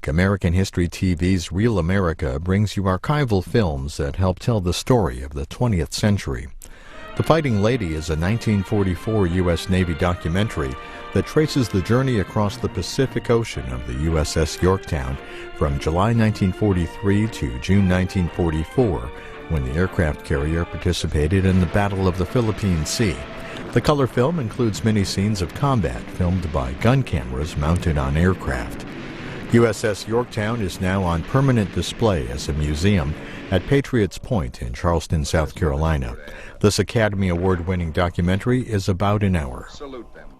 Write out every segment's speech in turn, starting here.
week, American History TV's Real America brings you archival films that help tell the story of the 20th century. The Fighting Lady is a 1944 U.S. Navy documentary that traces the journey across the Pacific Ocean of the USS Yorktown from July 1943 to June 1944, when the aircraft carrier participated in the Battle of the Philippine Sea. The color film includes many scenes of combat filmed by gun cameras mounted on aircraft. USS Yorktown is now on permanent display as a museum at Patriots Point in Charleston, South Carolina. This Academy Award-winning documentary is about an hour. Salute them.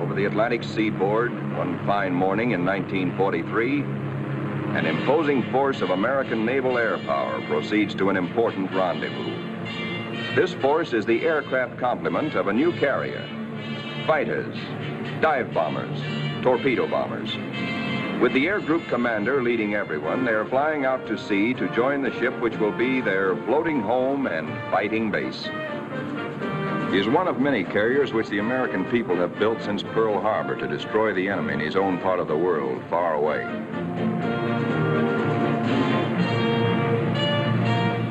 Over the Atlantic seaboard, one fine morning in 1943, an imposing force of American naval air power proceeds to an important rendezvous. This force is the aircraft complement of a new carrier: fighters, dive bombers, torpedo bombers. With the air group commander leading everyone, they're flying out to sea to join the ship which will be their floating home and fighting base. He is one of many carriers which the American people have built since Pearl Harbor to destroy the enemy in his own part of the world, far away.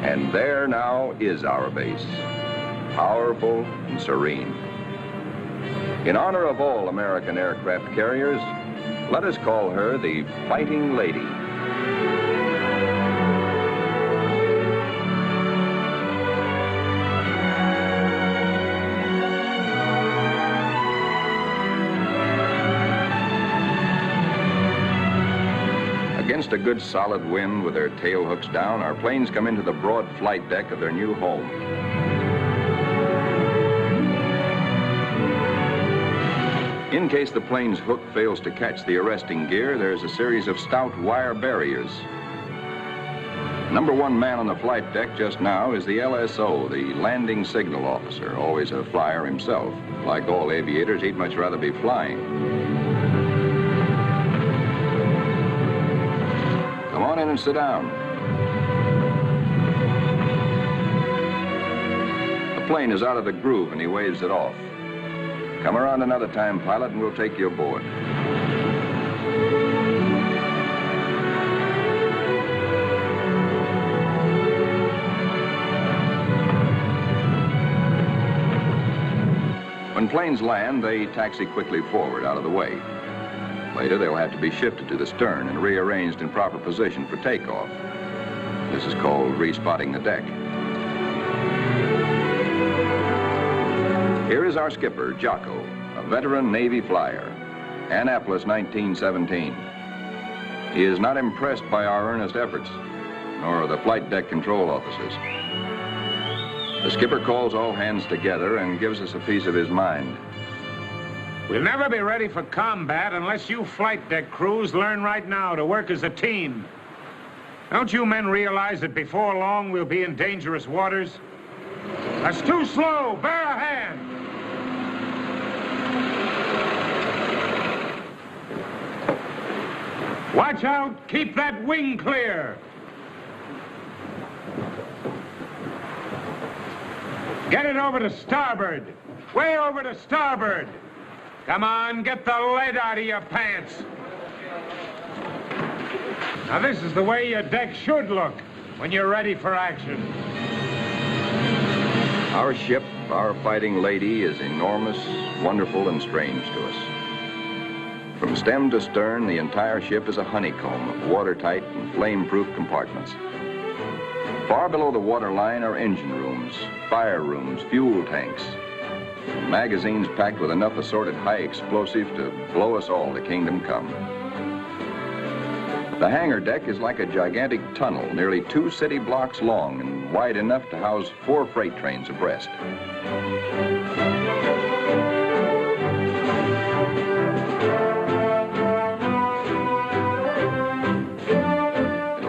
And there now is our base, powerful and serene. In honor of all American aircraft carriers, let us call her the Fighting Lady. Against a good solid wind with their tail hooks down, our planes come into the broad flight deck of their new home. In case the plane's hook fails to catch the arresting gear, there's a series of stout wire barriers. Number one man on the flight deck just now is the LSO, the landing signal officer, always a flyer himself. Like all aviators, he'd much rather be flying. Come on in and sit down. The plane is out of the groove and he waves it off. Come around another time, pilot, and we'll take you aboard. When planes land, they taxi quickly forward out of the way. Later, they'll have to be shifted to the stern and rearranged in proper position for takeoff. This is called respotting the deck. Here is our skipper, Jocko, a veteran Navy flyer. Annapolis, 1917. He is not impressed by our earnest efforts, nor are the flight deck control officers. The skipper calls all hands together and gives us a piece of his mind. We'll never be ready for combat unless you flight deck crews learn right now to work as a team. Don't you men realize that before long we'll be in dangerous waters? That's too slow. Bear a hand. Watch out! Keep that wing clear! Get it over to starboard! Way over to starboard! Come on, get the lead out of your pants! Now this is the way your deck should look when you're ready for action. Our ship, our Fighting Lady, is enormous, wonderful, and strange to us. From stem to stern, the entire ship is a honeycomb of watertight and flame-proof compartments. Far below the waterline are engine rooms, fire rooms, fuel tanks, and magazines packed with enough assorted high explosive to blow us all to kingdom come. The hangar deck is like a gigantic tunnel, nearly 2 city blocks long and wide enough to house 4 freight trains abreast.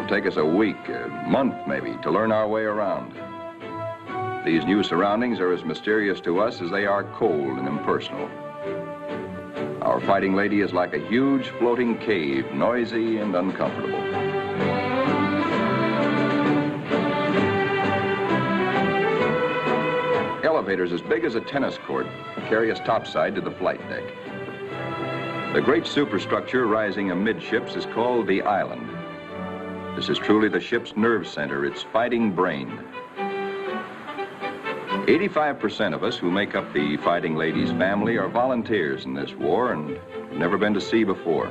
Take us a week, a month maybe, to learn our way around. These new surroundings are as mysterious to us as they are cold and impersonal. Our Fighting Lady is like a huge floating cave, noisy and uncomfortable. Elevators as big as a tennis court carry us topside to the flight deck. The great superstructure rising amidships is called the island. This is truly the ship's nerve center, its fighting brain. 85% of us who make up the Fighting Lady's family are volunteers in this war and have never been to sea before.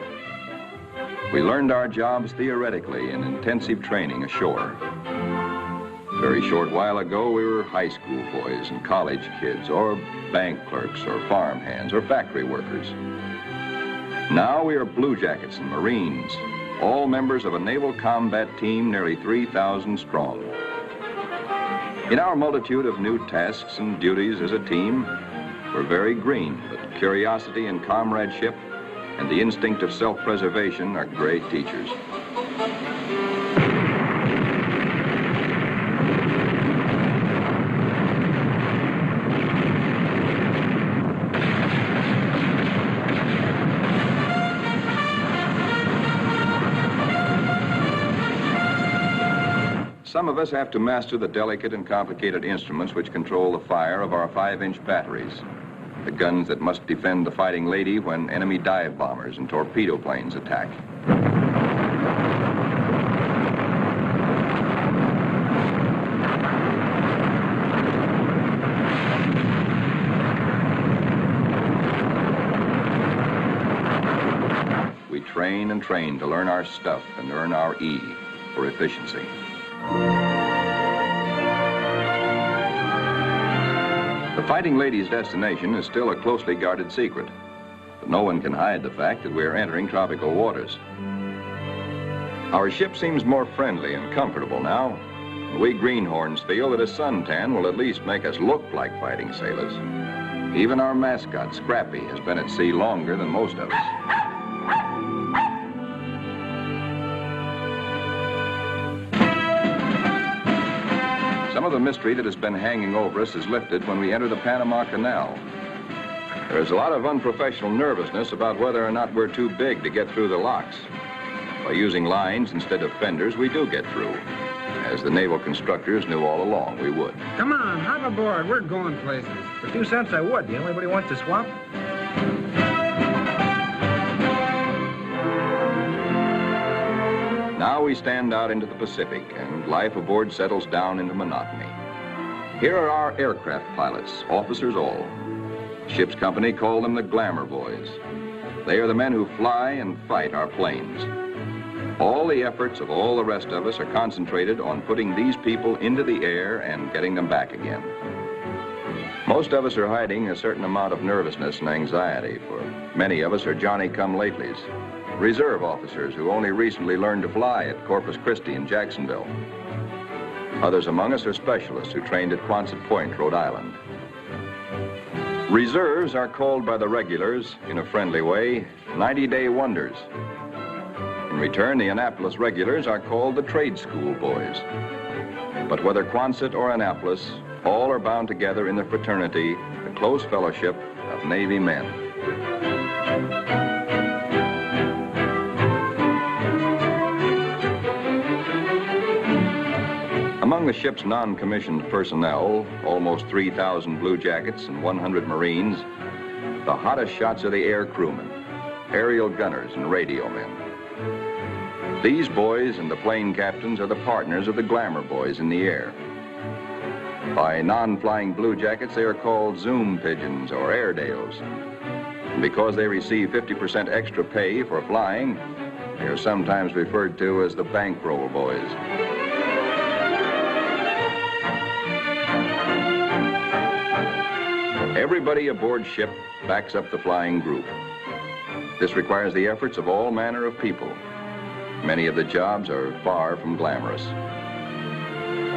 We learned our jobs theoretically in intensive training ashore. A very short while ago, we were high school boys and college kids, or bank clerks, or farm hands, or factory workers. Now we are blue jackets and Marines, all members of a naval combat team nearly 3,000 strong. In our multitude of new tasks and duties as a team, we're very green, but curiosity and comradeship and the instinct of self-preservation are great teachers. Some of us have to master the delicate and complicated instruments which control the fire of our 5-inch batteries, the guns that must defend the Fighting Lady when enemy dive bombers and torpedo planes attack. We train and train to learn our stuff and earn our E for efficiency. The Fighting Lady's destination is still a closely guarded secret, but no one can hide the fact that we are entering tropical waters. Our ship seems more friendly and comfortable now, and we greenhorns feel that a suntan will at least make us look like fighting sailors. Even our mascot, Scrappy, has been at sea longer than most of us. Some of the mystery that has been hanging over us is lifted when we enter the Panama Canal. There is a lot of unprofessional nervousness about whether or not we're too big to get through the locks. By using lines instead of fenders, we do get through, as the naval constructors knew all along we would. Come on, hop aboard. We're going places. For 2 cents, I would. Do you know anybody wants to swap? Now we stand out into the Pacific, and life aboard settles down into monotony. Here are our aircraft pilots, officers all. Ship's company call them the glamour boys. They are the men who fly and fight our planes. All the efforts of all the rest of us are concentrated on putting these people into the air and getting them back again. Most of us are hiding a certain amount of nervousness and anxiety, for many of us are Johnny-come-latelys, reserve officers who only recently learned to fly at Corpus Christi and Jacksonville. Others among us are specialists who trained at Quonset Point, Rhode Island. Reserves are called by the regulars, in a friendly way, 90-day wonders. In return, the Annapolis regulars are called the trade school boys. But whether Quonset or Annapolis, all are bound together in the fraternity, the close fellowship of Navy men. Among the ship's non-commissioned personnel, almost 3,000 blue jackets and 100 Marines, the hottest shots are the air crewmen, aerial gunners, and radio men. These boys and the plane captains are the partners of the glamour boys in the air. By non-flying blue jackets, they are called Zoom pigeons or Airedales. And because they receive 50% extra pay for flying, they are sometimes referred to as the bankroll boys. Everybody aboard ship backs up the flying group. This requires the efforts of all manner of people. Many of the jobs are far from glamorous.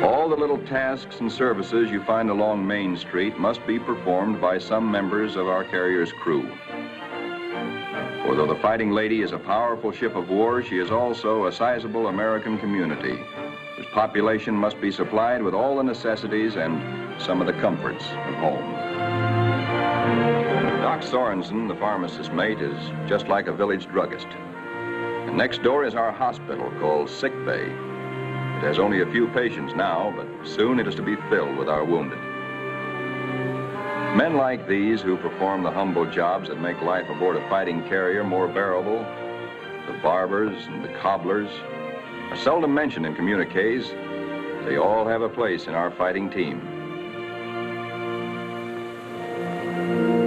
All the little tasks and services you find along Main Street must be performed by some members of our carrier's crew. For though the Fighting Lady is a powerful ship of war, she is also a sizable American community, whose population must be supplied with all the necessities and some of the comforts of home. Doc Sorensen, the pharmacist's mate, is just like a village druggist. And next door is our hospital called Sick Bay. It has only a few patients now, but soon it is to be filled with our wounded. Men like these who perform the humble jobs that make life aboard a fighting carrier more bearable, the barbers and the cobblers, are seldom mentioned in communiques. They all have a place in our fighting team.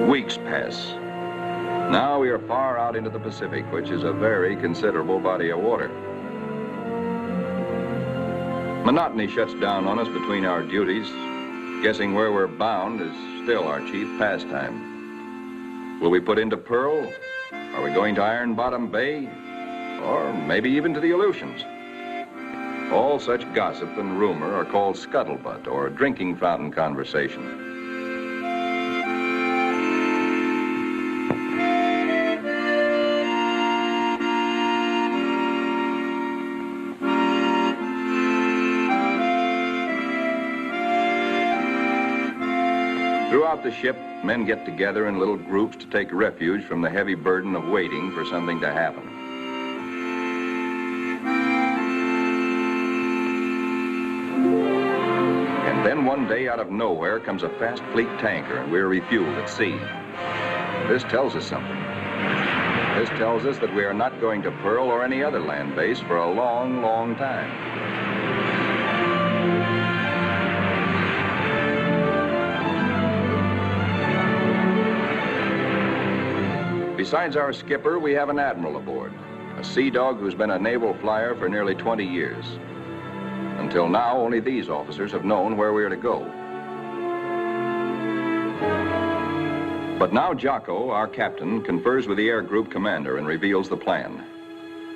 Weeks pass. Now we are far out into the Pacific, which is a very considerable body of water. Monotony shuts down on us between our duties. Guessing where we're bound is still our chief pastime. Will we put into Pearl? Are we going to Iron Bottom Bay? Or maybe even to the Aleutians? All such gossip and rumor are called scuttlebutt or drinking fountain conversation. Throughout the ship, men get together in little groups to take refuge from the heavy burden of waiting for something to happen. And then one day, out of nowhere, comes a fast fleet tanker, and we're refueled at sea. This tells us something. This tells us that we are not going to Pearl or any other land base for a long, long time. Besides our skipper, we have an admiral aboard, a sea dog who's been a naval flyer for nearly 20 years. Until now, only these officers have known where we are to go. But now Jocko, our captain, confers with the air group commander and reveals the plan.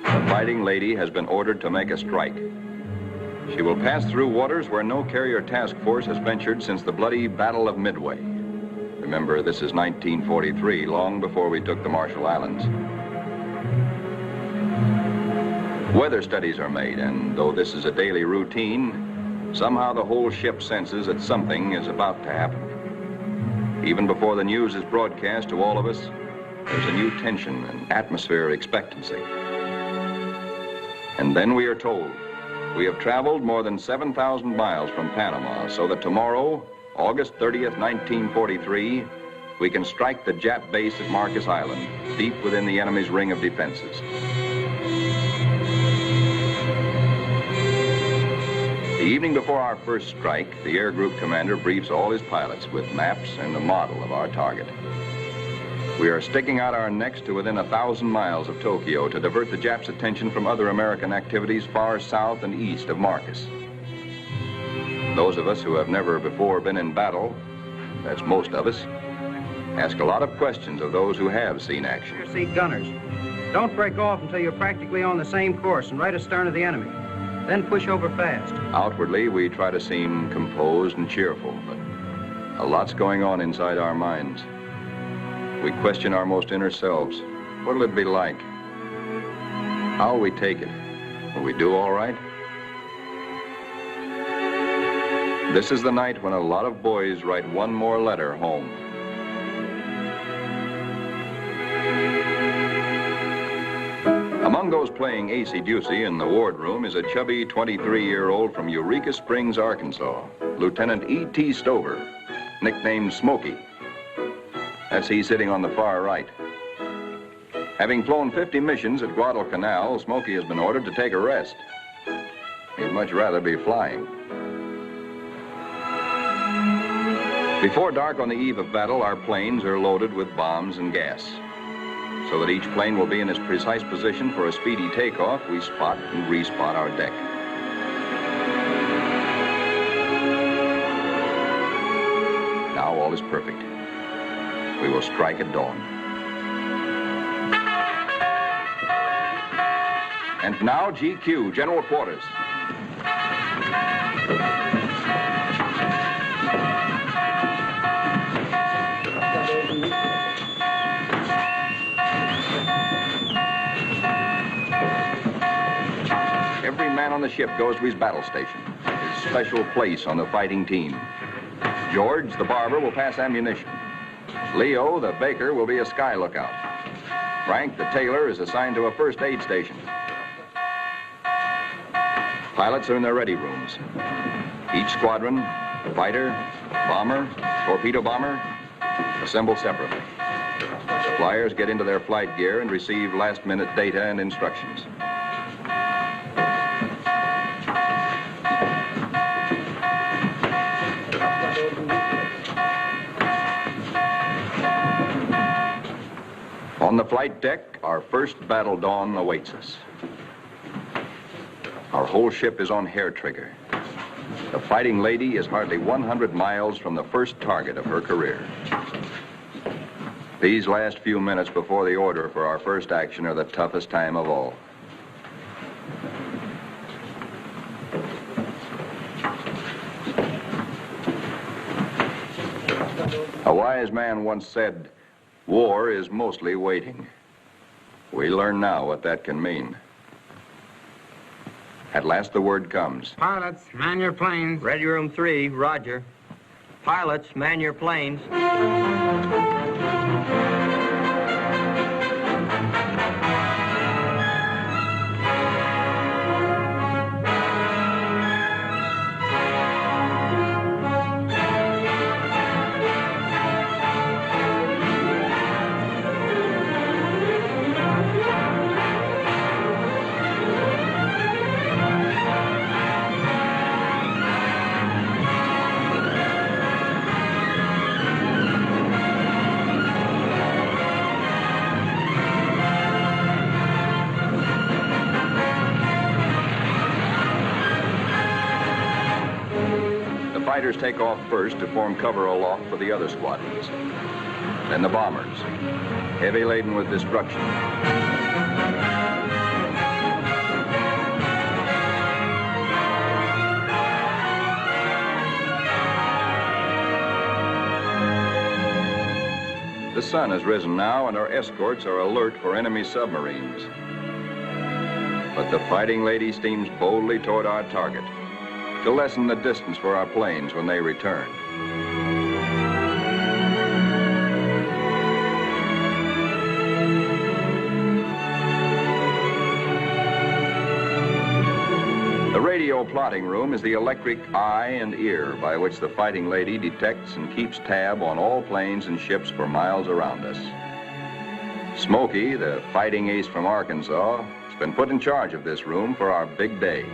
The Fighting Lady has been ordered to make a strike. She will pass through waters where no carrier task force has ventured since the bloody Battle of Midway. Remember, this is 1943, long before we took the Marshall Islands. Weather studies are made, and though this is a daily routine, somehow the whole ship senses that something is about to happen. Even before the news is broadcast to all of us, there's a new tension and atmosphere of expectancy. And then we are told, we have traveled more than 7,000 miles from Panama, so that tomorrow, August 30th, 1943, we can strike the Jap base at Marcus Island, deep within the enemy's ring of defenses. The evening before our first strike, the air group commander briefs all his pilots with maps and a model of our target. We are sticking out our necks to within 1,000 miles of Tokyo to divert the Japs' attention from other American activities far south and east of Marcus. Those of us who have never before been in battle, that's most of us, ask a lot of questions of those who have seen action. See gunners. Don't break off until you're practically on the same course and right astern of the enemy. Then push over fast. Outwardly, we try to seem composed and cheerful, but a lot's going on inside our minds. We question our most inner selves. What'll it be like? How'll we take it? Will we do all right? This is the night when a lot of boys write one more letter home. Among Among those playing acey-deucey in the wardroom is a chubby 23-year-old from Eureka Springs, Arkansas, Lieutenant E.T. Stover, nicknamed Smokey. That's he sitting on the far right. Having flown 50 missions at Guadalcanal, Smokey has been ordered to take a rest. He'd much rather be flying. Before dark on the eve of battle, our planes are loaded with bombs and gas. So that each plane will be in its precise position for a speedy takeoff, we spot and respot our deck. Now all is perfect. We will strike at dawn. And now GQ, General Quarters. Every man on the ship goes to his battle station, his special place on the fighting team. George, the barber, will pass ammunition. Leo, the baker, will be a sky lookout. Frank, the tailor, is assigned to a first aid station. Pilots are in their ready rooms. Each squadron, fighter, bomber, torpedo bomber, assemble separately. The flyers get into their flight gear and receive last-minute data and instructions. On the flight deck, our first battle dawn awaits us. Our whole ship is on hair trigger. The Fighting Lady is hardly 100 miles from the first target of her career. These last few minutes before the order for our first action are the toughest time of all. A wise man once said, "War is mostly waiting." We learn now what that can mean. At last the word comes. Pilots, man your planes. Ready room 3, roger. Pilots, man your planes. Fighters take off first to form cover aloft for the other squadrons. Then the bombers, heavy laden with destruction. The sun has risen now, and our escorts are alert for enemy submarines. But the Fighting Lady steams boldly toward our target to lessen the distance for our planes when they return. The radio plotting room is the electric eye and ear by which the Fighting Lady detects and keeps tab on all planes and ships for miles around us. Smokey, the fighting ace from Arkansas, has been put in charge of this room for our big day.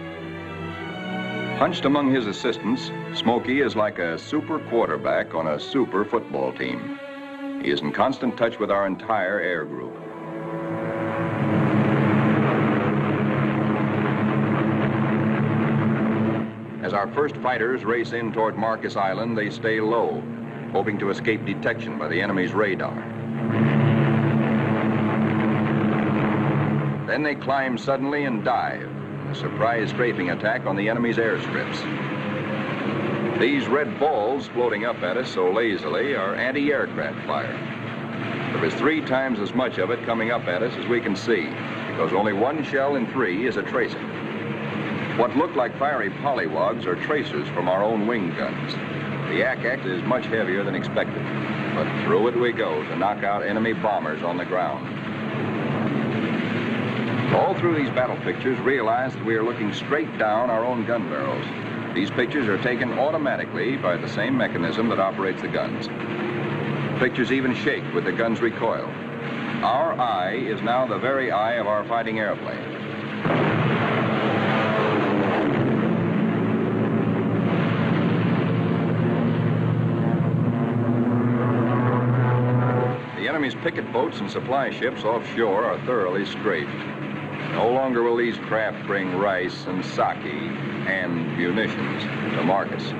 Hunched among his assistants, Smokey is like a super quarterback on a super football team. He is in constant touch with our entire air group. As our first fighters race in toward Marcus Island, they stay low, hoping to escape detection by the enemy's radar. Then they climb suddenly and dive. A surprise strafing attack on the enemy's airstrips. These red balls floating up at us so lazily are anti-aircraft fire. There is 3 times as much of it coming up at us as we can see, because only 1 shell in 3 is a tracer. What look like fiery pollywogs are tracers from our own wing guns. The Ack is much heavier than expected, but through it we go to knock out enemy bombers on the ground. All through these battle pictures, realize that we are looking straight down our own gun barrels. These pictures are taken automatically by the same mechanism that operates the guns. Pictures even shake with the gun's recoil. Our eye is now the very eye of our fighting airplane. The enemy's picket boats and supply ships offshore are thoroughly strafed. No longer will these craft bring rice and sake and munitions to Marcus.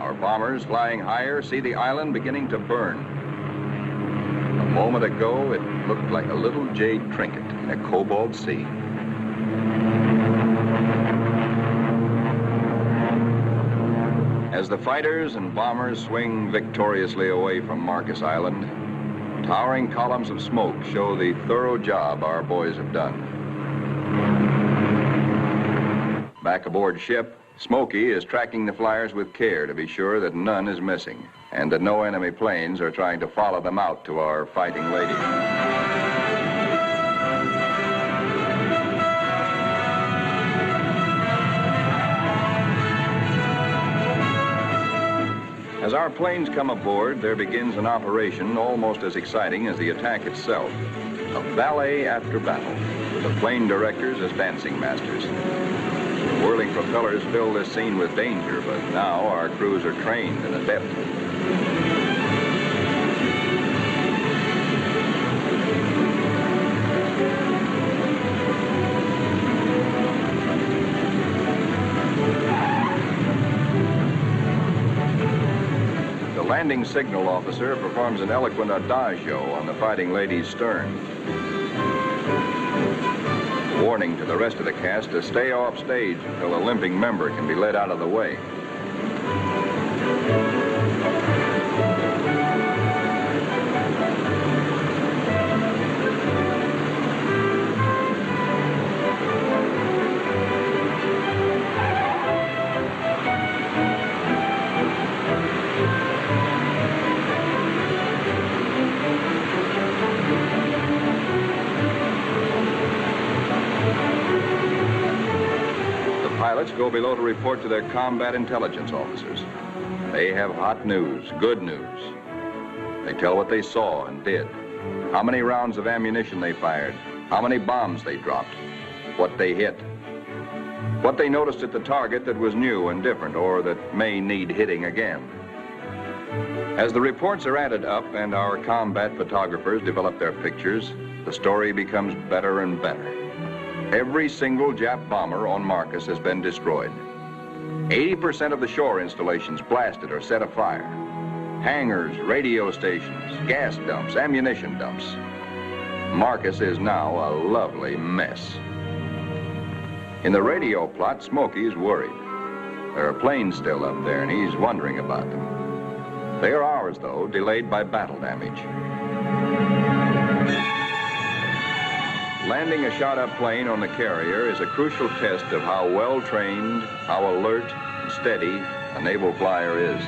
Our bombers flying higher see the island beginning to burn. A moment ago, it looked like a little jade trinket in a cobalt sea. As the fighters and bombers swing victoriously away from Marcus Island, towering columns of smoke show the thorough job our boys have done. Back aboard ship, Smokey is tracking the flyers with care to be sure that none is missing and that no enemy planes are trying to follow them out to our fighting lady. As our planes come aboard, there begins an operation almost as exciting as the attack itself. A ballet after battle, with the plane directors as dancing masters. The whirling propellers fill this scene with danger, but now our crews are trained and adept. The landing signal officer performs an eloquent adagio on the fighting lady's stern. Warning to the rest of the cast to stay off stage until a limping member can be led out of the way. Pilots go below to report to their combat intelligence officers. They have hot news, good news. They tell what they saw and did, how many rounds of ammunition they fired, how many bombs they dropped, what they hit, what they noticed at the target that was new and different or that may need hitting again. As the reports are added up and our combat photographers develop their pictures, the story becomes better and better. Every single Jap bomber on Marcus has been destroyed. 80% of the shore installations blasted or set afire. Hangars, radio stations, gas dumps, ammunition dumps. Marcus is now a lovely mess. In the radio plot, Smokey is worried. There are planes still up there and he's wondering about them. They are ours, though, delayed by battle damage. Landing a shot-up plane on the carrier is a crucial test of how well-trained, how alert and steady a naval flyer is.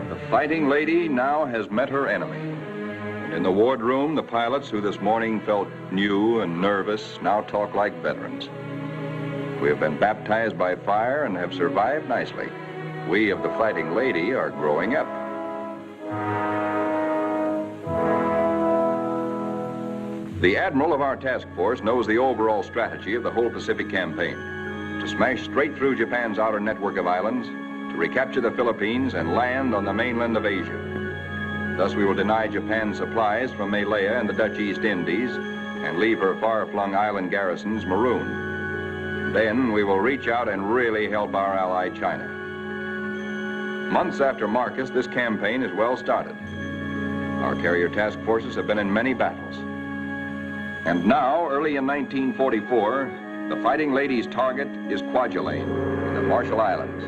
The fighting lady now has met her enemy. In the wardroom, the pilots who this morning felt new and nervous now talk like veterans. We have been baptized by fire and have survived nicely. We of the fighting lady are growing up. The admiral of our task force knows the overall strategy of the whole Pacific campaign. To smash straight through Japan's outer network of islands, to recapture the Philippines and land on the mainland of Asia. Thus, we will deny Japan supplies from Malaya and the Dutch East Indies and leave her far-flung island garrisons marooned. Then we will reach out and really help our ally China. Months after Marcus, this campaign is well started. Our carrier task forces have been in many battles. And now, early in 1944, The Fighting Lady's target is Kwajalein in the Marshall Islands.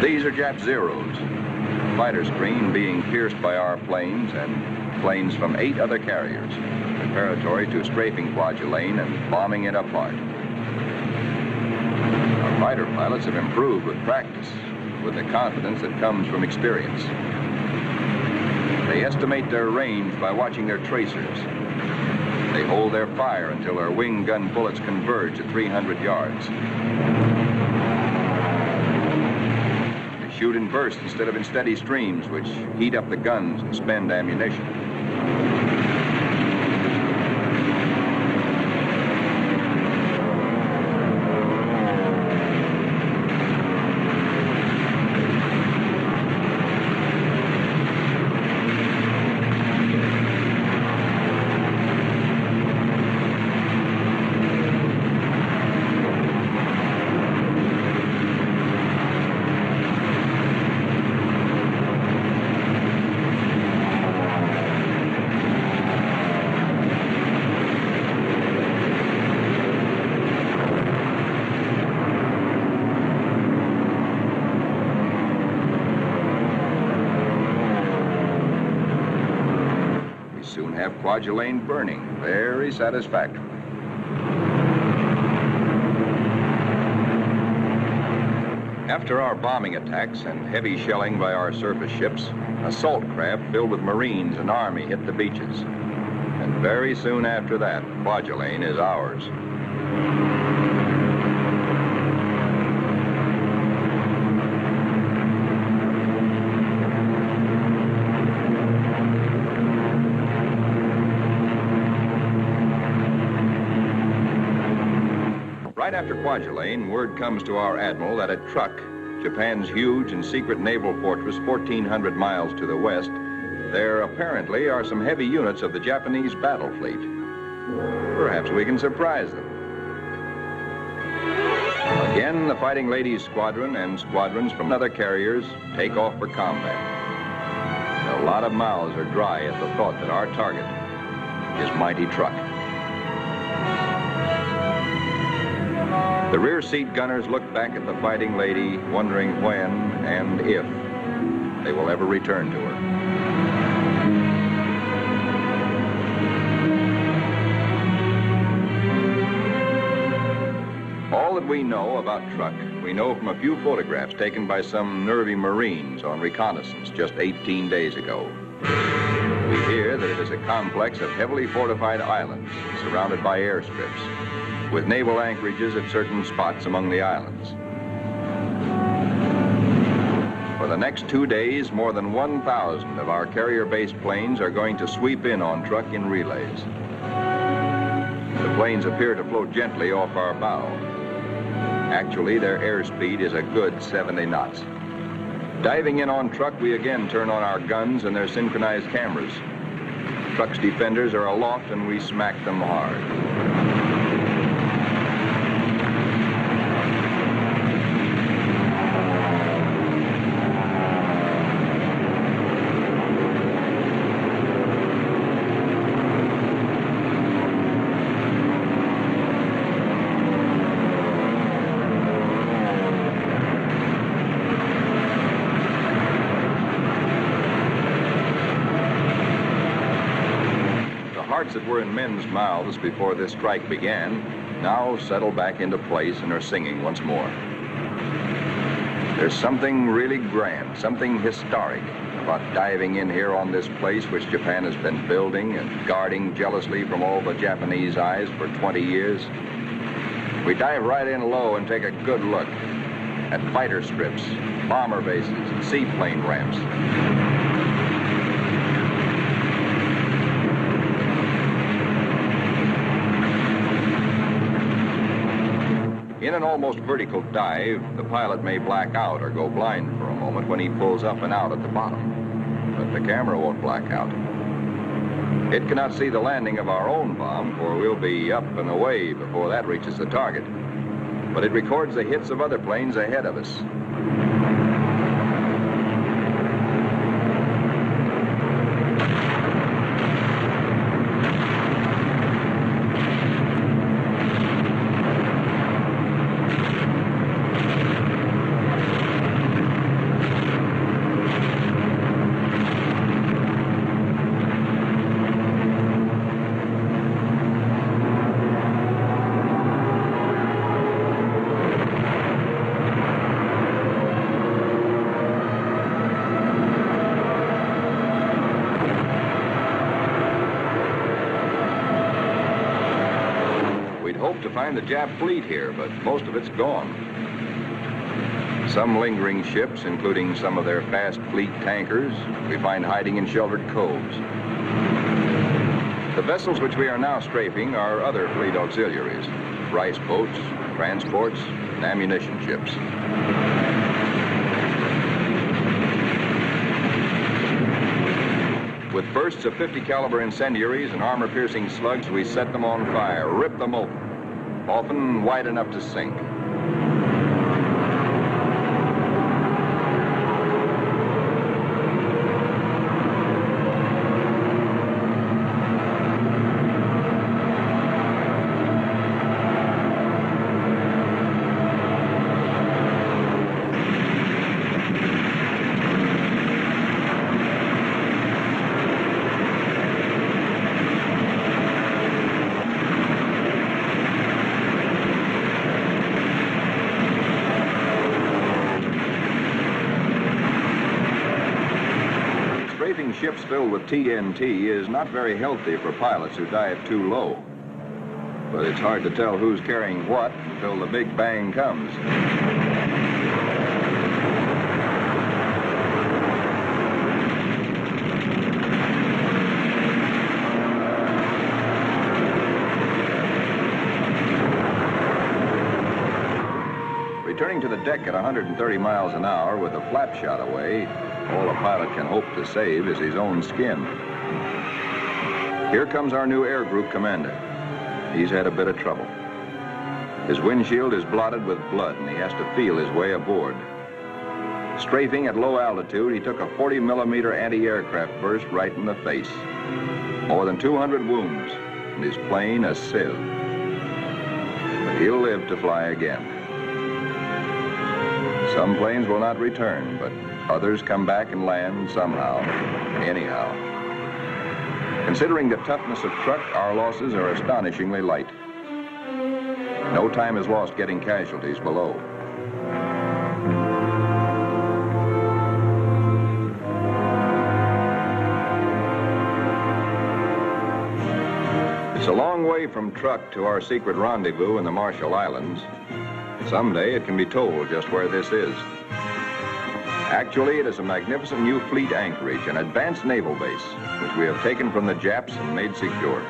These are Jap Zeros, the fighter screen being pierced by our planes and planes from 8 other carriers, preparatory to strafing Kwajalein and bombing it apart. Our fighter pilots have improved with practice, with the confidence that comes from experience. They estimate their range by watching their tracers. They hold their fire until their wing gun bullets converge at 300 yards. They shoot in bursts instead of in steady streams, which heat up the guns and spend ammunition. Kwajalein burning, very satisfactory. After our bombing attacks and heavy shelling by our surface ships, assault craft filled with Marines and Army hit the beaches. And very soon after that, Kwajalein is ours. Right after Kwajalein, word comes to our admiral that at Truk, Japan's huge and secret naval fortress 1,400 miles to the west, there apparently are some heavy units of the Japanese battle fleet. Perhaps we can surprise them. Again, the Fighting Ladies Squadron and squadrons from other carriers take off for combat. A lot of mouths are dry at the thought that our target is mighty Truk. The rear seat gunners look back at the Fighting Lady, wondering when and if they will ever return to her. All that we know about Truk, we know from a few photographs taken by some nervy Marines on reconnaissance just 18 days ago. We hear that it is a complex of heavily fortified islands surrounded by airstrips, with naval anchorages at certain spots among the islands. For the next 2 days, more than 1,000 of our carrier-based planes are going to sweep in on Truk in relays. The planes appear to float gently off our bow. Actually, their airspeed is a good 70 knots. Diving in on Truk, we again turn on our guns and their synchronized cameras. Truk's defenders are aloft and we smack them hard. That were in men's mouths before this strike began now settle back into place and are singing once more. There's something really grand, something historic about diving in here on this place which Japan has been building and guarding jealously from all the Japanese eyes for 20 years. We dive right in low and take a good look at fighter strips, bomber bases, and seaplane ramps. In an almost vertical dive, the pilot may black out or go blind for a moment when he pulls up and out at the bottom. But the camera won't black out. It cannot see the landing of our own bomb, for we'll be up and away before that reaches the target. But it records the hits of other planes ahead of us. hoped to find the Jap fleet here, but most of it's gone. Some lingering ships, including some of their fast fleet tankers, we find hiding in sheltered coves. The vessels which we are now strafing are other fleet auxiliaries, rice boats, transports, and ammunition ships. With bursts of 50 caliber incendiaries and armor-piercing slugs, we set them on fire, rip them open, often wide enough to sink. Ships filled with TNT is not very healthy for pilots who dive too low. But it's hard to tell who's carrying what until the big bang comes. Returning to the deck at 130 miles an hour with a flap shot away, all a pilot can hope to save is his own skin. Here comes our new air group commander. He's had a bit of trouble. His windshield is blotted with blood, and he has to feel his way aboard. Strafing at low altitude, he took a 40-millimeter anti-aircraft burst right in the face. More than 200 wounds, and his plane a sieve. But he'll live to fly again. Some planes will not return, but others come back and land somehow, anyhow. Considering the toughness of truck, our losses are astonishingly light. No time is lost getting casualties below. It's a long way from truck to our secret rendezvous in the Marshall Islands. Someday it can be told just where this is. Actually, it is a magnificent new fleet anchorage, an advanced naval base, which we have taken from the Japs and made secure.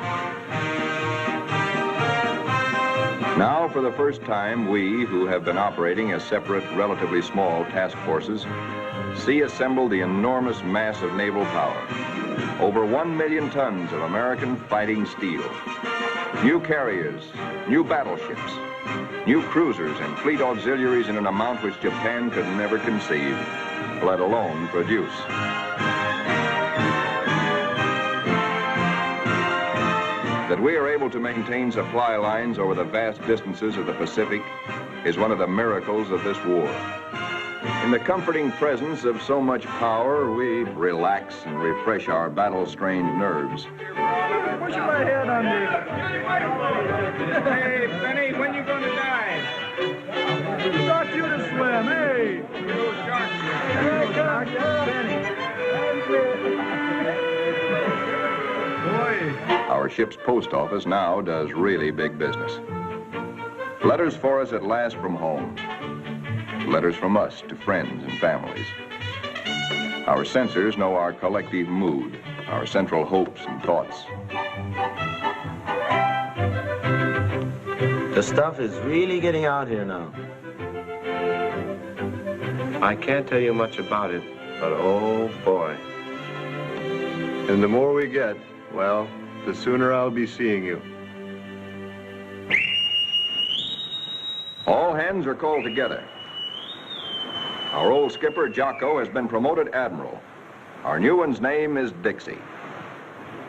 Now, for the first time, we, who have been operating as separate, relatively small task forces, see assembled the enormous mass of naval power. Over 1 million tons of American fighting steel. New carriers, new battleships, new cruisers and fleet auxiliaries in an amount which Japan could never conceive, let alone produce. That we are able to maintain supply lines over the vast distances of the Pacific is one of the miracles of this war. In the comforting presence of so much power, we relax and refresh our battle-strained nerves. Pushing my head under. Hey, Benny, when you gonna dive? Who taught you to swim? Hey! Our ship's post office now does really big business. Letters for us at last from home. Letters from us to friends and families. Our censors know our collective mood, our central hopes and thoughts. The stuff is really getting out here now. I can't tell you much about it, but oh boy. And the more we get, well, the sooner I'll be seeing you. All hands are called together. Our old skipper, Jocko, has been promoted admiral. Our new one's name is Dixie.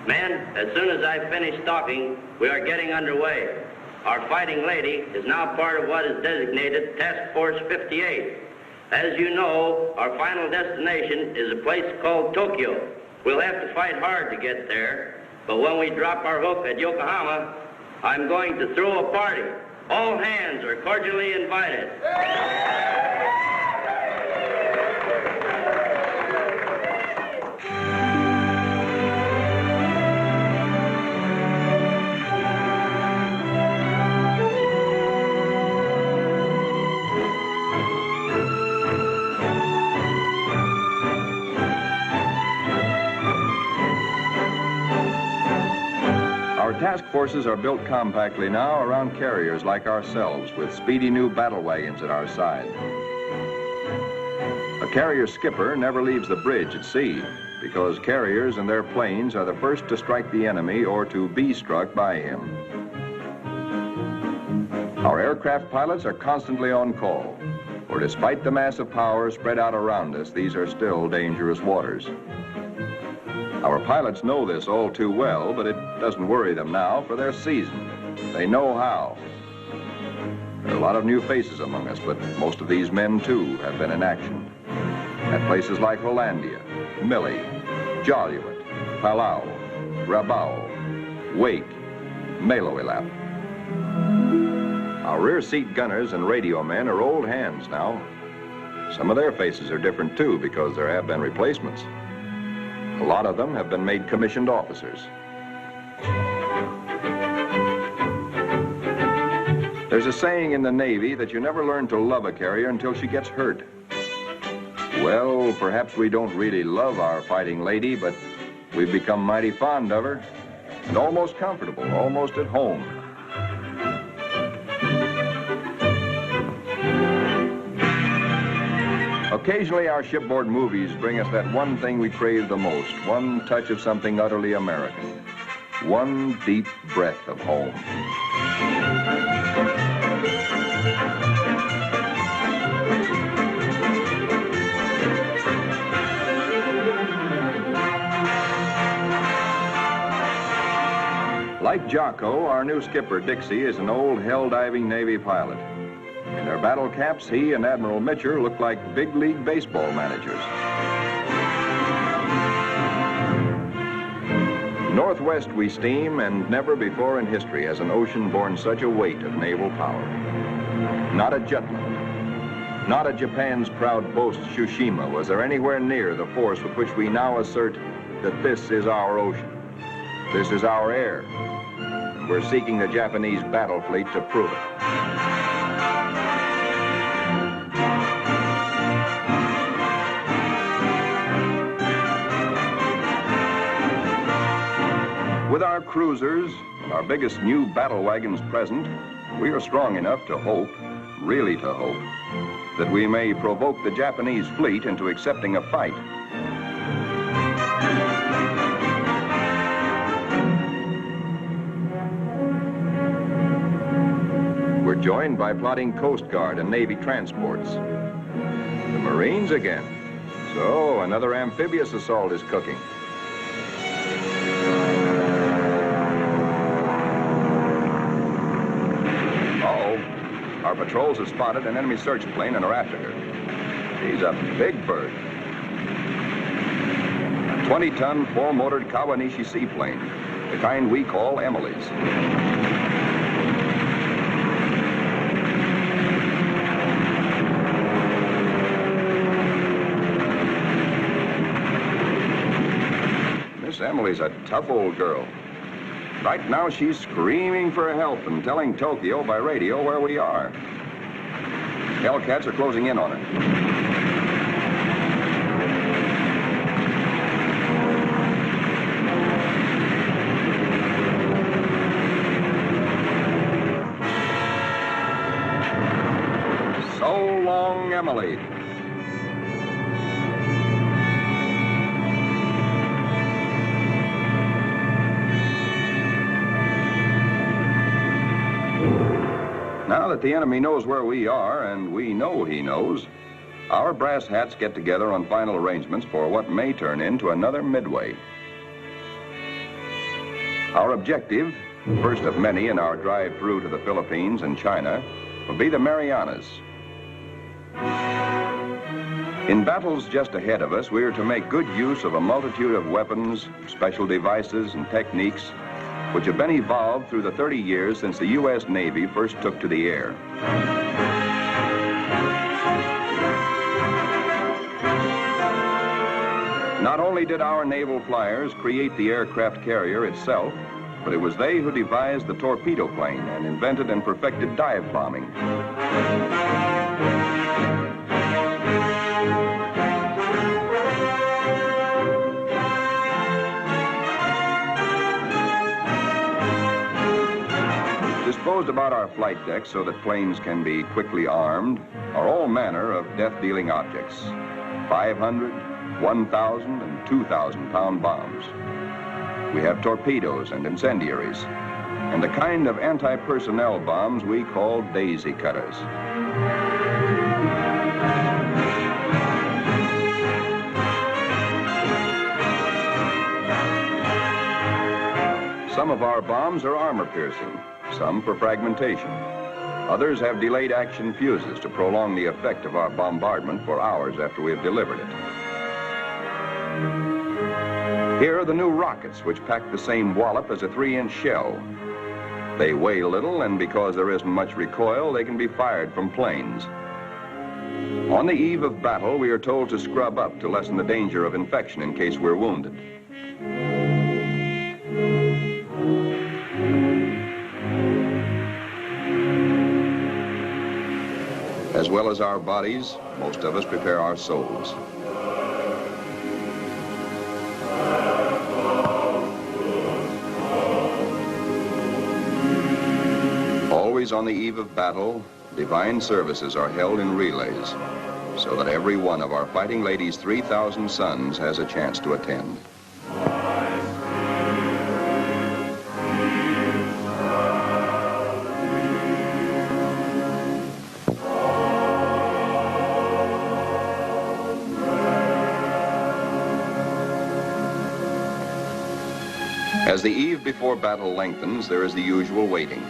Men, as soon as I finish talking, we are getting underway. Our fighting lady is now part of what is designated Task Force 58. As you know, our final destination is a place called Tokyo. We'll have to fight hard to get there, but when we drop our hook at Yokohama, I'm going to throw a party. All hands are cordially invited. Our task forces are built compactly now around carriers like ourselves with speedy new battle wagons at our side. A carrier skipper never leaves the bridge at sea because carriers and their planes are the first to strike the enemy or to be struck by him. Our aircraft pilots are constantly on call, for despite the massive power spread out around us, these are still dangerous waters. Our pilots know this all too well, but it doesn't worry them now, for they're seasoned. They know how. There are a lot of new faces among us, but most of these men, too, have been in action. At places like Hollandia, Millie, Joliet, Palau, Rabaul, Wake, Maloelap. Our rear seat gunners and radio men are old hands now. Some of their faces are different, too, because there have been replacements. A lot of them have been made commissioned officers. There's a saying in the Navy that you never learn to love a carrier until she gets hurt. Well, perhaps we don't really love our fighting lady, but we've become mighty fond of her and almost comfortable, almost at home. Occasionally, our shipboard movies bring us that one thing we crave the most, one touch of something utterly American, one deep breath of home. Like Jocko, our new skipper, Dixie, is an old hell-diving Navy pilot. In their battle caps, he and Admiral Mitcher look like big league baseball managers. Northwest we steam, and never before in history has an ocean borne such a weight of naval power. Not at Jutland, not at Japan's proud boast, Tsushima, was there anywhere near the force with which we now assert that this is our ocean. This is our air. And we're seeking the Japanese battle fleet to prove it. With our cruisers and our biggest new battle wagons present, we are strong enough to hope, really to hope, that we may provoke the Japanese fleet into accepting a fight. We're joined by plotting Coast Guard and Navy transports. The Marines again. So another amphibious assault is cooking. Our patrols have spotted an enemy search plane and are after her. She's a big bird. A 20-ton, four-motored Kawanishi seaplane, the kind we call Emily's. Miss Emily's a tough old girl. Right now, she's screaming for help and telling Tokyo by radio where we are. Hellcats are closing in on her. So long, Emily. Now that the enemy knows where we are, and we know he knows, our brass hats get together on final arrangements for what may turn into another Midway. Our objective, first of many in our drive through to the Philippines and China, will be the Marianas. In battles just ahead of us, we are to make good use of a multitude of weapons, special devices, and techniques which have been evolved through the 30 years since the U.S. Navy first took to the air. Not only did our naval flyers create the aircraft carrier itself, but it was they who devised the torpedo plane and invented and perfected dive bombing. Disposed about our flight decks so that planes can be quickly armed are all manner of death-dealing objects. 500, 1,000, and 2,000-pound bombs. We have torpedoes and incendiaries, and a kind of anti-personnel bombs we call daisy cutters. Some of our bombs are armor-piercing, some for fragmentation. Others have delayed action fuses to prolong the effect of our bombardment for hours after we have delivered it. Here are the new rockets, which pack the same wallop as a 3-inch shell. They weigh little, and because there isn't much recoil, they can be fired from planes. On the eve of battle, we are told to scrub up to lessen the danger of infection in case we're wounded. As well as our bodies, most of us prepare our souls. Always on the eve of battle, divine services are held in relays, so that every one of our fighting ladies' 3,000 sons has a chance to attend. As the eve before battle lengthens, there is the usual waiting.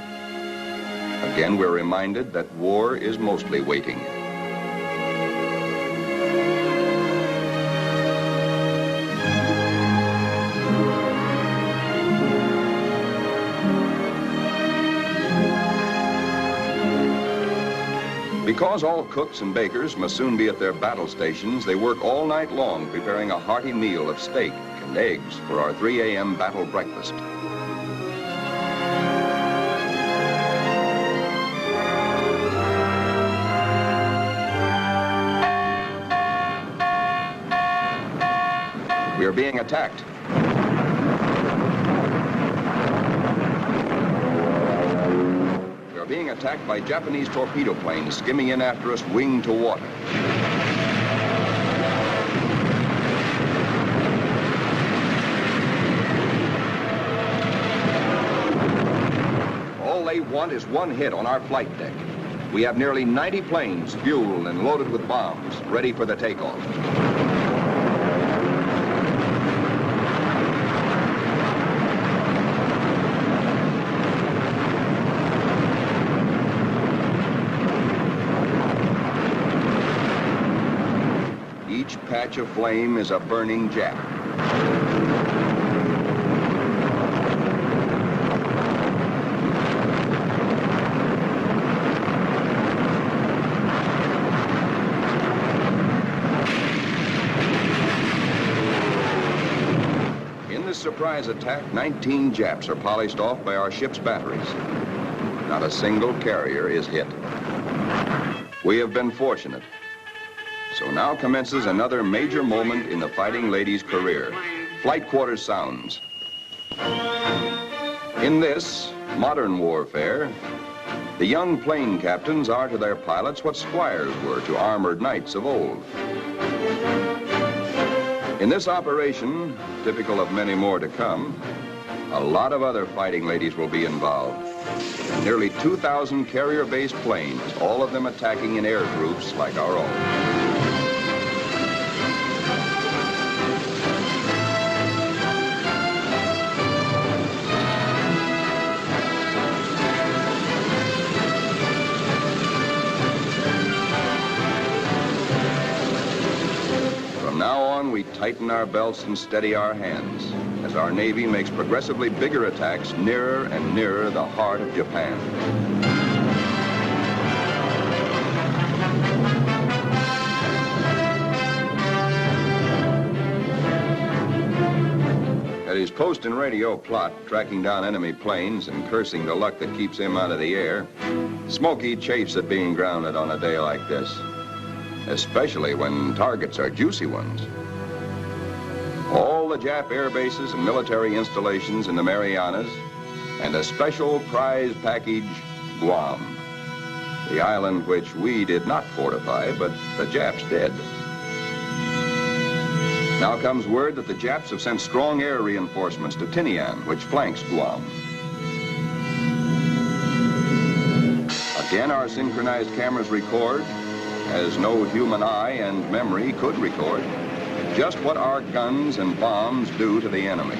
Again, we're reminded that war is mostly waiting. Because all cooks and bakers must soon be at their battle stations, they work all night long preparing a hearty meal of steak and eggs for our 3 a.m. battle breakfast. We are being attacked. We are being attacked by Japanese torpedo planes skimming in after us, wing to water. All they want is one hit on our flight deck. We have nearly 90 planes fueled and loaded with bombs, ready for the takeoff. Each patch of flame is a burning Jap. In this surprise attack, 19 Japs are polished off by our ship's batteries. Not a single carrier is hit. We have been fortunate. So now commences another major moment in the fighting lady's career. Flight quarters sounds. In this modern warfare, the young plane captains are to their pilots what squires were to armored knights of old. In this operation, typical of many more to come, a lot of other fighting ladies will be involved. Nearly 2,000 carrier-based planes, all of them attacking in air groups like our own. We tighten our belts and steady our hands as our Navy makes progressively bigger attacks nearer and nearer the heart of Japan. At his post and radio plot, tracking down enemy planes and cursing the luck that keeps him out of the air, Smokey chafes at being grounded on a day like this, especially when targets are juicy ones. All the Jap air bases and military installations in the Marianas and a special prize package, Guam, the island which we did not fortify, but the Japs did. Now comes word that the Japs have sent strong air reinforcements to Tinian, which flanks Guam. Again, our synchronized cameras record, as no human eye and memory could record, just what our guns and bombs do to the enemy.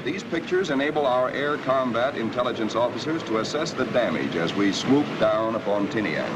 These pictures enable our air combat intelligence officers to assess the damage as we swoop down upon Tinian.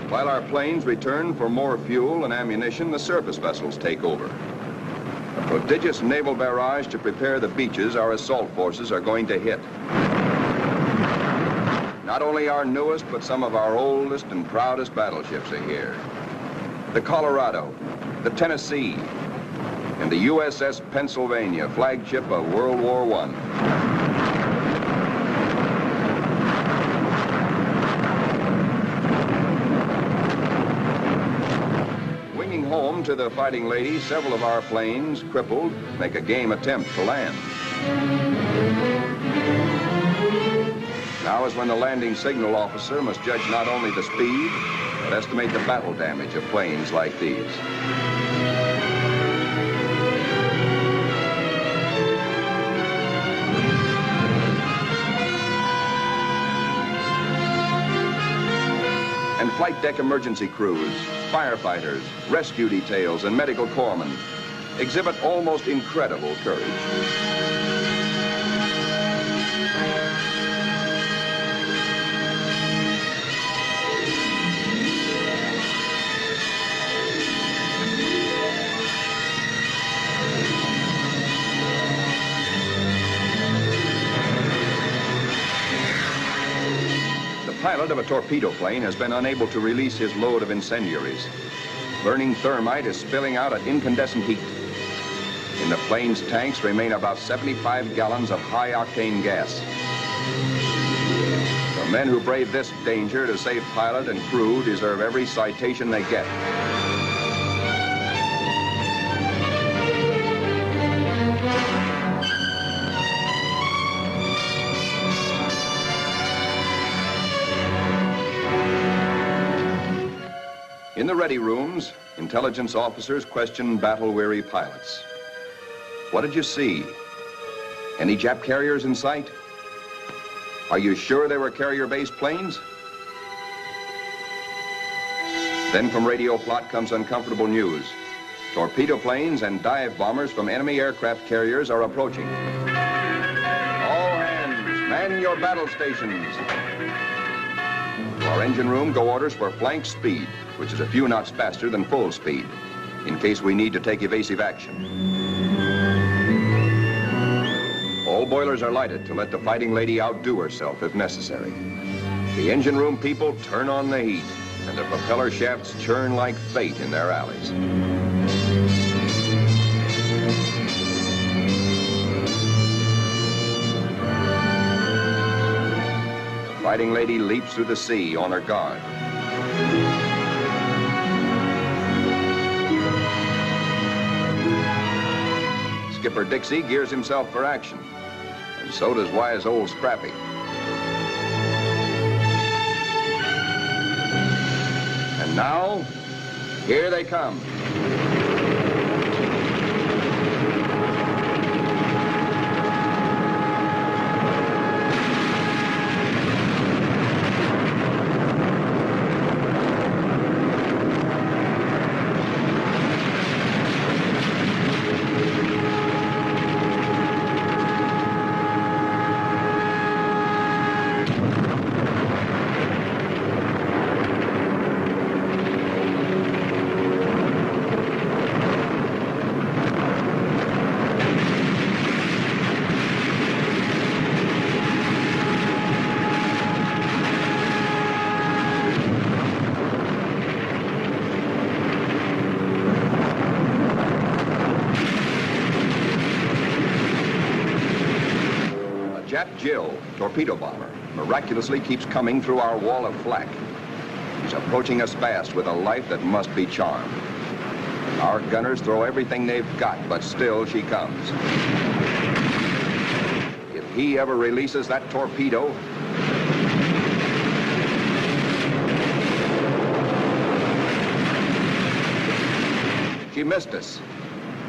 While our planes return for more fuel and ammunition, the surface vessels take over. A prodigious naval barrage to prepare the beaches our assault forces are going to hit. Not only our newest, but some of our oldest and proudest battleships are here. The Colorado, the Tennessee, and the USS Pennsylvania, flagship of World War I. Home to the Fighting Lady, several of our planes, crippled, make a game attempt to land. Now is when the landing signal officer must judge not only the speed, but estimate the battle damage of planes like these. And flight deck emergency crews, firefighters, rescue details, and medical corpsmen exhibit almost incredible courage. The pilot of a torpedo plane has been unable to release his load of incendiaries. Burning thermite is spilling out at incandescent heat. In the plane's tanks remain about 75 gallons of high-octane gas. The men who brave this danger to save pilot and crew deserve every citation they get. In the ready rooms, intelligence officers question battle-weary pilots. What did you see? Any Jap carriers in sight? Are you sure they were carrier-based planes? Then from radio plot comes uncomfortable news. Torpedo planes and dive bombers from enemy aircraft carriers are approaching. All hands, man your battle stations. To our engine room go orders for flank speed, which is a few knots faster than full speed, in case we need to take evasive action. All boilers are lighted to let the Fighting Lady outdo herself if necessary. The engine room people turn on the heat, and the propeller shafts churn like fate in their alleys. The Fighting Lady leaps through the sea on her guard. Skipper Dixie gears himself for action. And so does wise old Scrappy. And now, here they come. Jill, torpedo bomber, miraculously keeps coming through our wall of flak. He's approaching us fast with a life that must be charmed. Our gunners throw everything they've got, but still she comes. If he ever releases that torpedo, she missed us.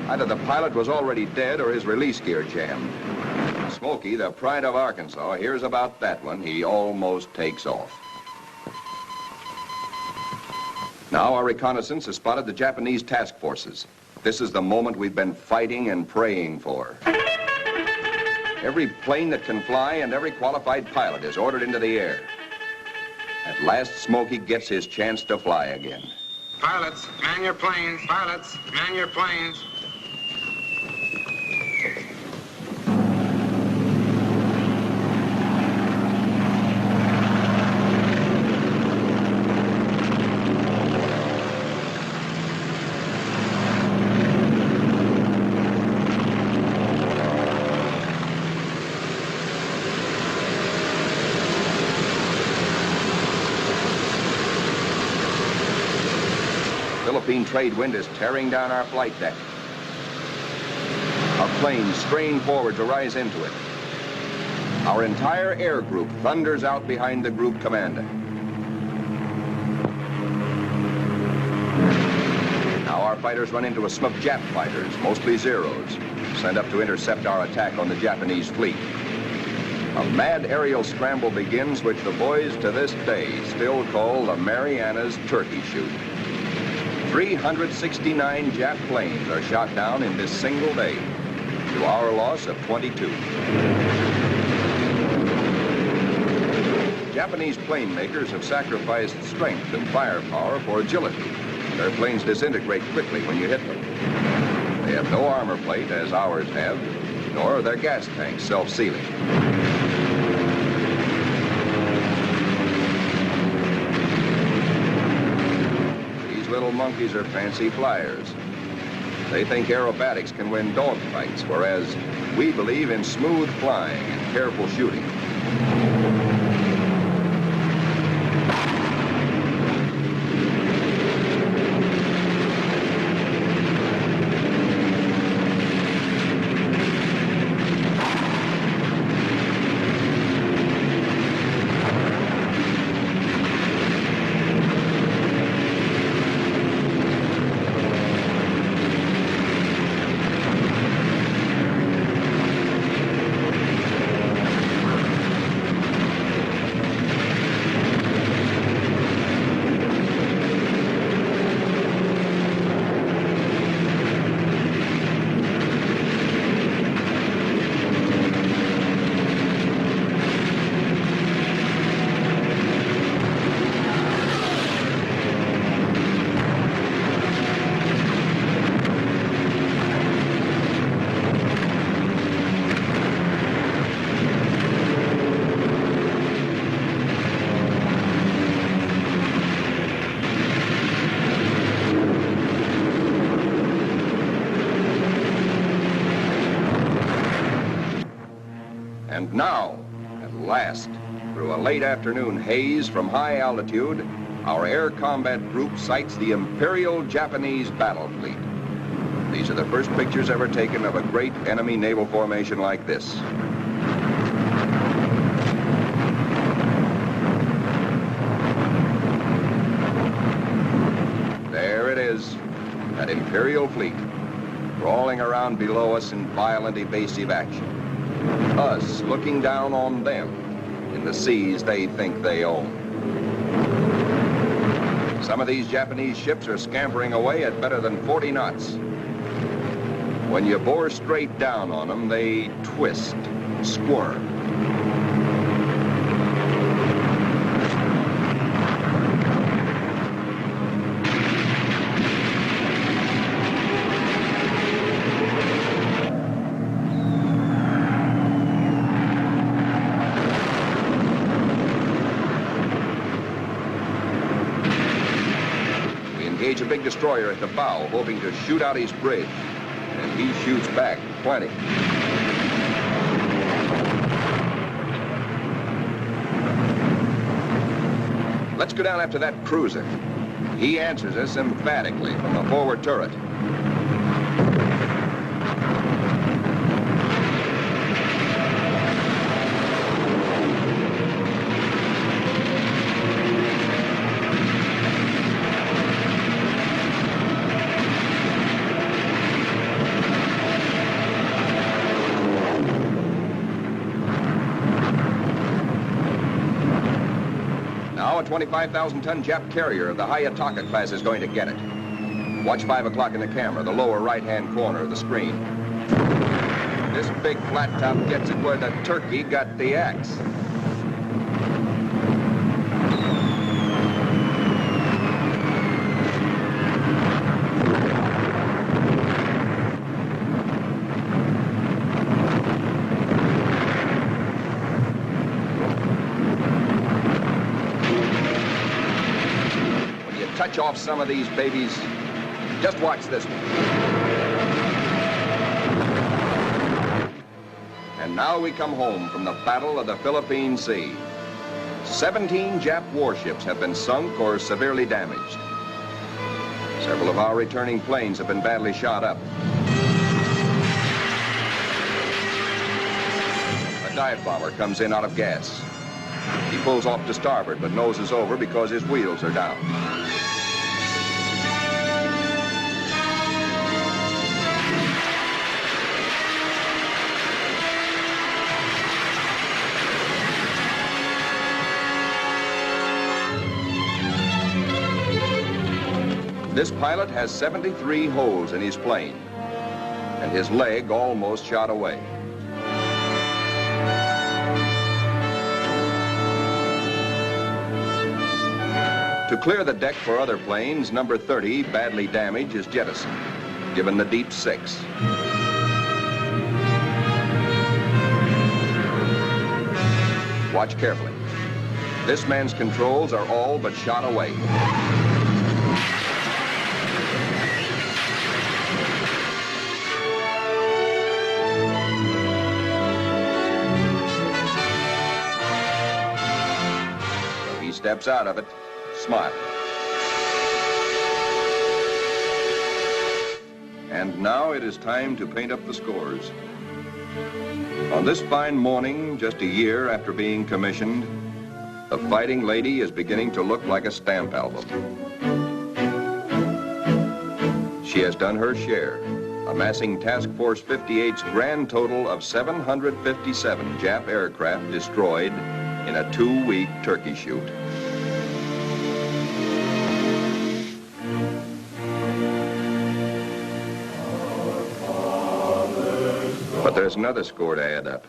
Either the pilot was already dead or his release gear jammed. Smokey, the pride of Arkansas, hears about that one. He almost takes off. Now our reconnaissance has spotted the Japanese task forces. This is the moment we've been fighting and praying for. Every plane that can fly and every qualified pilot is ordered into the air. At last, Smokey gets his chance to fly again. Pilots, man your planes. Pilots, man your planes. Philippine trade wind is tearing down our flight deck. Our planes strain forward to rise into it. Our entire air group thunders out behind the group commander. Now our fighters run into a smoke Jap fighters, mostly Zeros, sent up to intercept our attack on the Japanese fleet. A mad aerial scramble begins, which the boys to this day still call the Marianas Turkey Shoot. 369 Jap planes are shot down in this single day, to our loss of 22. Japanese plane makers have sacrificed strength and firepower for agility. Their planes disintegrate quickly when you hit them. They have no armor plate, as ours have, nor are their gas tanks self-sealing. Little monkeys are fancy flyers. They think aerobatics can win dogfights, whereas we believe in smooth flying and careful shooting. And now, at last, through a late afternoon haze from high altitude, our air combat group sights the Imperial Japanese battle fleet. These are the first pictures ever taken of a great enemy naval formation like this. There it is, that Imperial fleet, crawling around below us in violent evasive action. Us looking down on them in the seas they think they own. Some of these Japanese ships are scampering away at better than 40 knots. When you bore straight down on them, they twist, squirm. Engage a big destroyer at the bow, hoping to shoot out his bridge. And he shoots back plenty. Let's go down after that cruiser. He answers us emphatically from the forward turret. Now a 25,000-ton Jap carrier of the Hayataka class is going to get it. Watch 5 o'clock in the camera, the lower right-hand corner of the screen. This big flat top gets it where the turkey got the axe. Touch off some of these babies. Just watch this one. And now we come home from the Battle of the Philippine Sea. 17 Jap warships have been sunk or severely damaged. Several of our returning planes have been badly shot up. A dive bomber comes in out of gas. He pulls off to starboard, but noses over because his wheels are down. This pilot has 73 holes in his plane, and his leg almost shot away. To clear the deck for other planes, number 30, badly damaged, is jettisoned, given the deep 6. Watch carefully. This man's controls are all but shot away. Steps out of it, smiling. And now it is time to paint up the scores. On this fine morning, just a year after being commissioned, the Fighting Lady is beginning to look like a stamp album. She has done her share, amassing Task Force 58's grand total of 757 Jap aircraft destroyed in a 2-week turkey shoot. But there's another score to add up.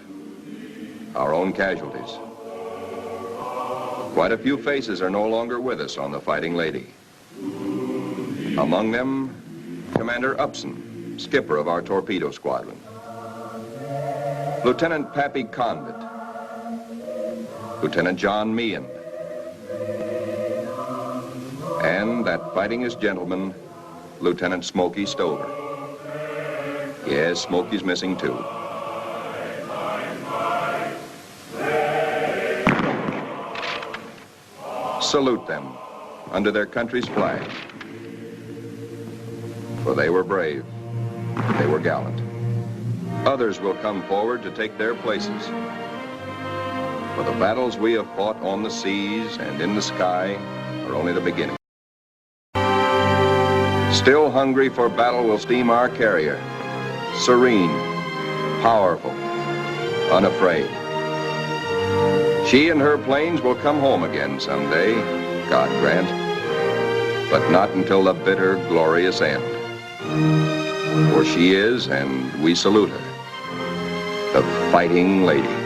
Our own casualties. Quite a few faces are no longer with us on the Fighting Lady. Among them, Commander Upson, skipper of our torpedo squadron. Lieutenant Pappy Condit. Lieutenant John Meehan. And that fightingest gentleman, Lieutenant Smokey Stover. Yes, Smokey's missing too. Salute them under their country's flag, for they were brave. They were gallant. Others will come forward to take their places. For the battles we have fought on the seas and in the sky are only the beginning. Still hungry for battle will steam our carrier, serene, powerful, unafraid. She and her planes will come home again someday, God grant, but not until the bitter, glorious end. For she is, and we salute her, the Fighting Lady.